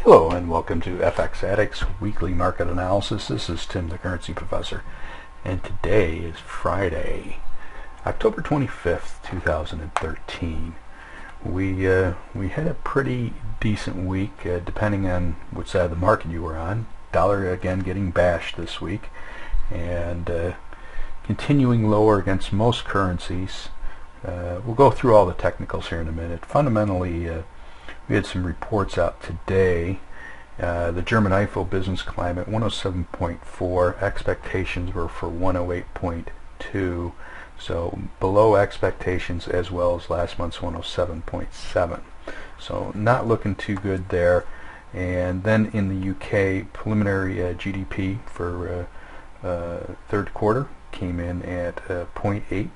Hello and welcome to FX Addicts Weekly Market Analysis. This is Tim, the Currency Professor, and today is Friday, October 25th, 2013. We had a pretty decent week, depending on which side of the market you were on. Dollar again getting bashed this week, and continuing lower against most currencies. We'll go through all the technicals here in a minute. Fundamentally, we had some reports out today. The German IFO business climate 107.4. Expectations were for 108.2. So below expectations, as well as last month's 107.7. So not looking too good there. And then in the UK, preliminary GDP for third quarter came in at 0.8.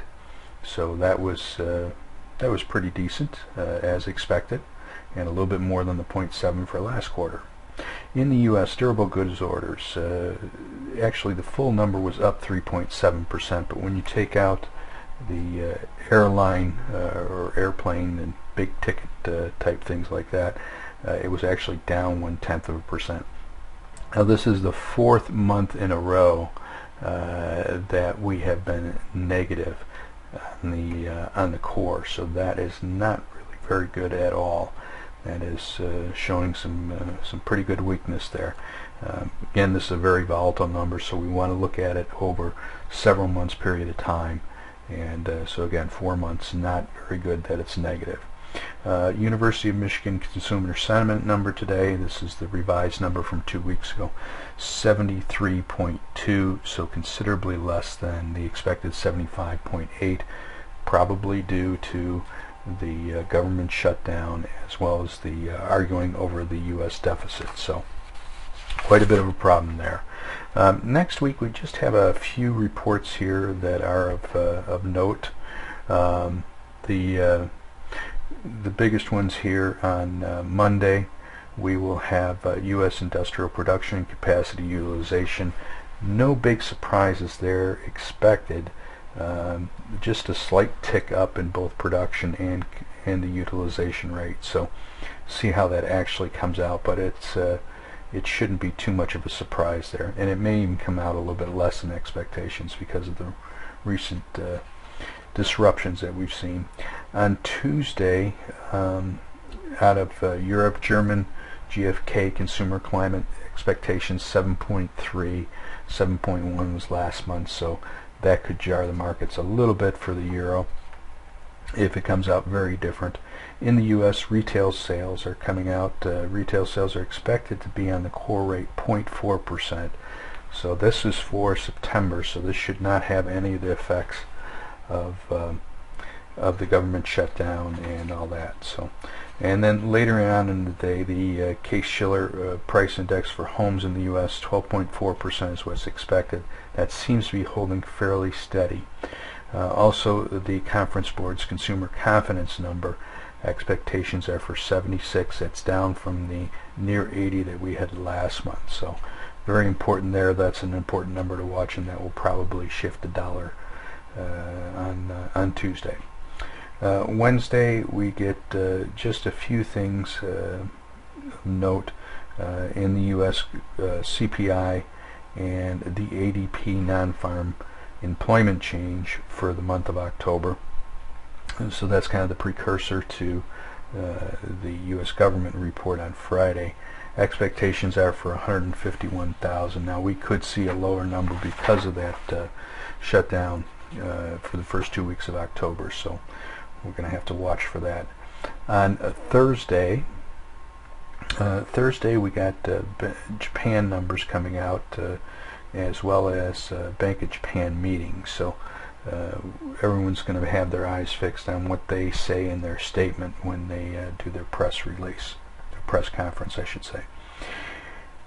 So that was pretty decent, as expected, and a little bit more than the 0.7 for last quarter. In the U.S., durable goods orders, actually the full number was up 3.7%, but when you take out the airline or airplane and big ticket type things like that, it was actually down 0.1%. Now this is the fourth month in a row that we have been negative on the core, so that is not really very good at all. That is showing some pretty good weakness there. Again, this is a very volatile number, so we want to look at it over several months period of time. And so again, 4 months, not very good that it's negative. University of Michigan consumer sentiment number today. This is the revised number from 2 weeks ago, 73.2, so considerably less than the expected 75.8, probably due to the government shutdown as well as the arguing over the U.S. deficit. So quite a bit of a problem there. Next week we just have a few reports here that are of note. The biggest ones here on Monday, we will have U.S. industrial production and capacity utilization. No big surprises there expected. Just a slight tick up in both production and the utilization rate. So see how that actually comes out, but it shouldn't be too much of a surprise there, and it may even come out a little bit less than expectations because of the recent disruptions that we've seen. On Tuesday, out of Europe, German GfK consumer climate expectations 7.3, 7.1 was last month, so that could jar the markets a little bit for the euro if it comes out very different. In the U.S., retail sales are coming out. Retail sales are expected to be on the core rate 0.4%. So this is for September, so this should not have any of the effects of the government shutdown and all that. So, and then later on in the day, the Case-Shiller price index for homes in the U.S. 12.4% is what's expected. That seems to be holding fairly steady. Also, the Conference Board's consumer confidence number expectations are for 76. That's down from the near 80 that we had last month. So very important there. That's an important number to watch, and that will probably shift the dollar on Tuesday. Wednesday we get just a few things of note in the U.S. CPI and the ADP non-farm employment change for the month of October. So that's kind of the precursor to the U.S. government report on Friday. Expectations are for 151,000. Now we could see a lower number because of that shutdown for the first 2 weeks of October, so we're going to have to watch for that. On Thursday we got Japan numbers coming out, as well as Bank of Japan meetings. So everyone's going to have their eyes fixed on what they say in their statement when they do their press release, their press conference, I should say.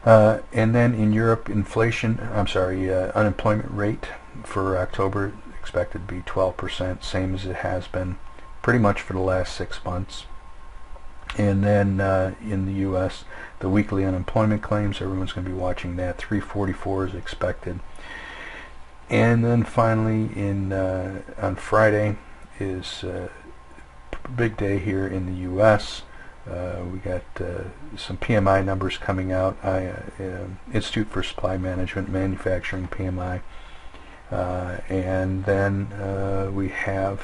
And then in Europe, unemployment rate for October expected to be 12%, same as it has been pretty much for the last 6 months. And then in the U.S., the weekly unemployment claims, everyone's going to be watching that. 344 is expected. And then finally, on Friday is a big day here in the U.S. We got some PMI numbers coming out. Institute for Supply Management, Manufacturing PMI, and then we have.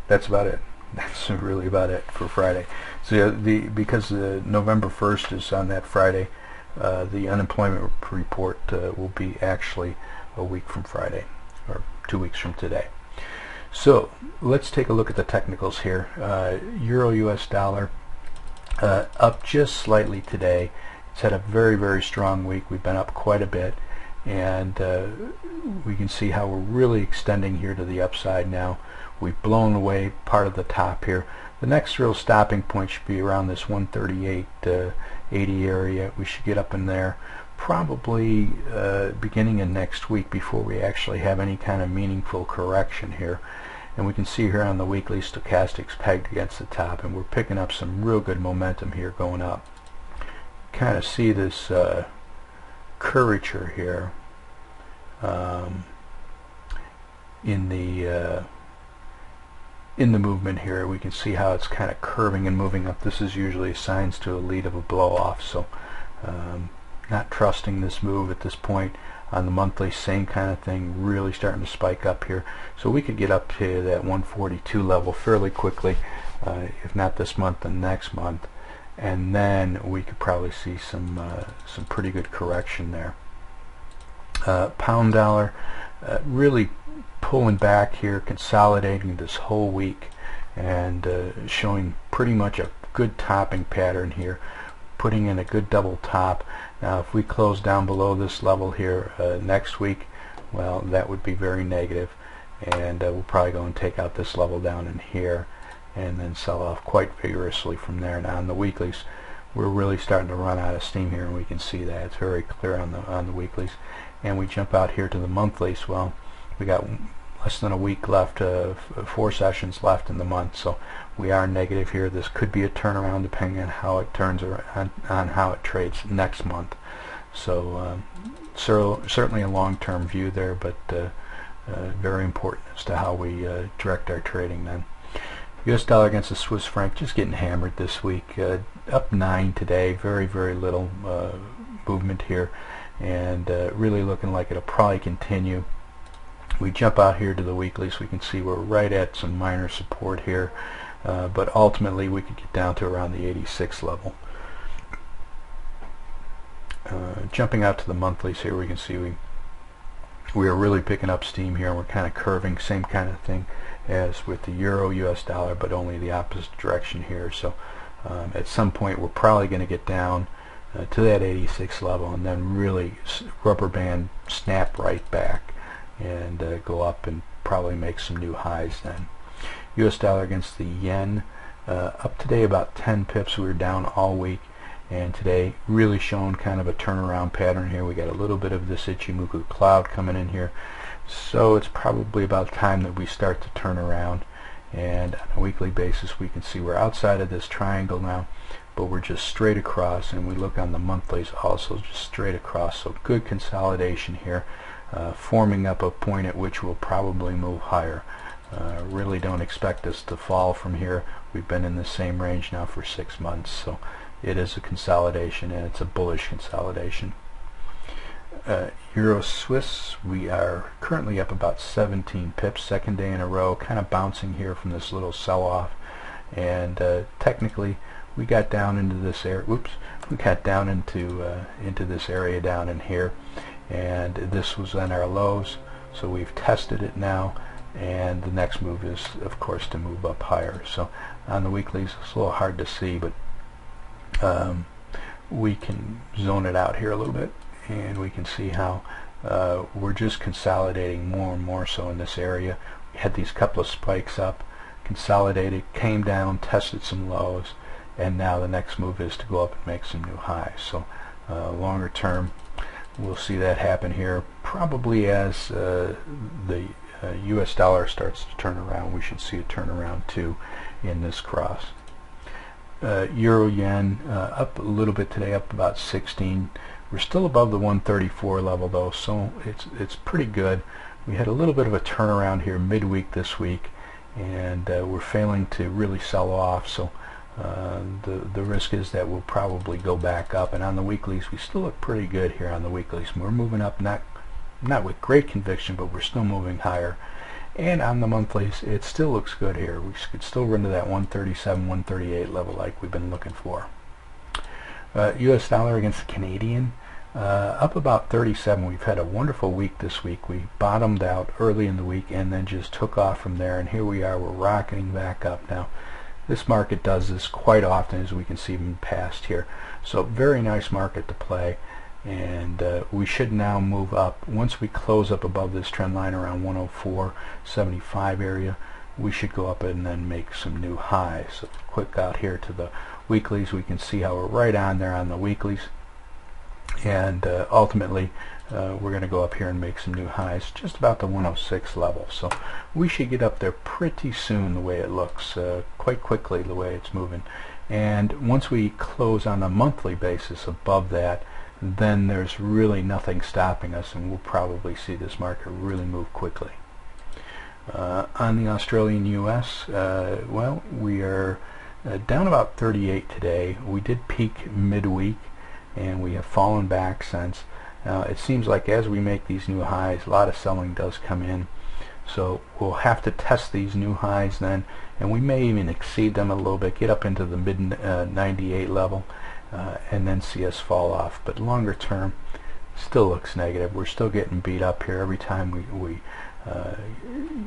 That's about it. That's really about it for Friday. So because November 1st is on that Friday, the unemployment report will be actually a week from Friday, or 2 weeks from today. So let's take a look at the technicals here. Euro US dollar up just slightly today. It's had a very, very strong week. We've been up quite a bit, and we can see how we're really extending here to the upside now. We've blown away part of the top here. The next real stopping point should be around this 138.80 area. We should get up in there probably beginning of next week before we actually have any kind of meaningful correction here. And we can see here on the weekly stochastics pegged against the top, and we're picking up some real good momentum here going up. Kind of see this curvature here in the movement here. We can see how it's kind of curving and moving up. This is usually signs to a lead of a blow off, so not trusting this move at this point. On the monthly, same kind of thing, really starting to spike up here. So we could get up to that 142 level fairly quickly, if not this month, then next month, and then we could probably see some pretty good correction there. Pound dollar really pulling back here, consolidating this whole week, and showing pretty much a good topping pattern here, putting in a good double top. Now if we close down below this level here next week, well, that would be very negative, and we'll probably go and take out this level down in here and then sell off quite vigorously from there. Now on the weeklies, we're really starting to run out of steam here, and we can see that. It's very clear on the weeklies. And we jump out here to the monthlies. Well, we got less than a week left, 4 sessions left in the month, so we are negative here. This could be a turnaround depending on how it turns around, on how it trades next month. So certainly a long-term view there, but very important as to how we direct our trading then. US dollar against the Swiss franc just getting hammered this week, up 9 today, very, very little movement here, and really looking like it'll probably continue. We jump out here to the weeklies, we can see we're right at some minor support here, but ultimately we could get down to around the 86 level. Jumping out to the monthlies here, we can see we are really picking up steam here, and we're kind of curving, same kind of thing as with the Euro US dollar, but only the opposite direction here. So at some point we're probably going to get down to that 86 level, and then really rubber band snap right back and go up and probably make some new highs then. US dollar against the yen, up today about 10 pips. We were down all week, and today really showing kind of a turnaround pattern here. We got a little bit of this Ichimoku cloud coming in here, so it's probably about time that we start to turn around. And on a weekly basis, we can see we're outside of this triangle now, but we're just straight across, and we look on the monthlies also just straight across. So good consolidation here, forming up a point at which we'll probably move higher. Really don't expect us to fall from here. We've been in the same range now for 6 months, so it is a consolidation, and it's a bullish consolidation. Euro Swiss, we are currently up about 17 pips, second day in a row, kind of bouncing here from this little sell-off, and technically we got down into this area. Whoops, we got down into this area down in here, and this was on our lows, so we've tested it now, and the next move is of course to move up higher. So on the weeklies it's a little hard to see, but we can zone it out here a little bit, and we can see how we're just consolidating more and more so in this area. We had these couple of spikes up, consolidated, came down, tested some lows, and now the next move is to go up and make some new highs. So longer term, we'll see that happen here probably as the US dollar starts to turn around. We should see a turnaround too in this cross. Euro yen up a little bit today, up about 16. We're still above the 134 level though, so it's pretty good. We had a little bit of a turnaround here midweek this week, and we're failing to really sell off, so the risk is that we'll probably go back up. And on the weeklies, we still look pretty good here on the weeklies. We're moving up, not with great conviction, but we're still moving higher. And on the monthlies, it still looks good here. We could still run to that 137, 138 level like we've been looking for. U.S. dollar against the Canadian, up about 37. We've had a wonderful week this week. We bottomed out early in the week and then just took off from there. And here we are. We're rocketing back up now. This market does this quite often, as we can see in past here. So very nice market to play. And we should now move up. Once we close up above this trend line around 104.75 area, we should go up and then make some new highs. So quick out here to the weeklies, we can see how we're right on there on the weeklies. And ultimately, we're going to go up here and make some new highs, just about the 106 level. So we should get up there pretty soon, the way it looks, quite quickly the way it's moving. And once we close on a monthly basis above that, then there's really nothing stopping us, and we'll probably see this market really move quickly. On the Australian US, well, we are down about 38 today. We did peak midweek, and we have fallen back since. It seems like as we make these new highs, a lot of selling does come in. So we'll have to test these new highs then, and we may even exceed them a little bit, get up into the mid 98 level, and then see us fall off. But longer term, still looks negative. We're still getting beat up here every time we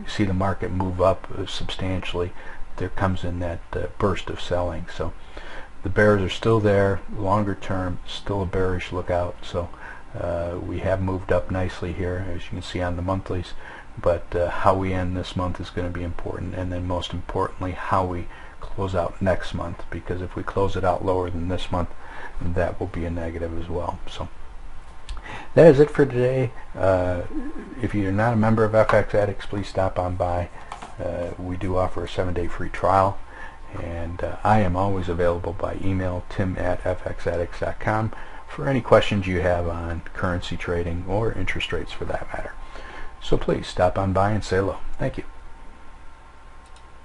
see the market move up substantially. There comes in that burst of selling. So the bears are still there. Longer term, still a bearish lookout. So we have moved up nicely here, as you can see on the monthlies. But how we end this month is going to be important, and then most importantly, how we close out next month, because if we close it out lower than this month, that will be a negative as well. So that is it for today. If you're not a member of FX Addicts, please stop on by. We do offer a 7-day free trial, and I am always available by email, tim@fxaddicts.com, for any questions you have on currency trading or interest rates for that matter. So please stop on by and say hello. Thank you.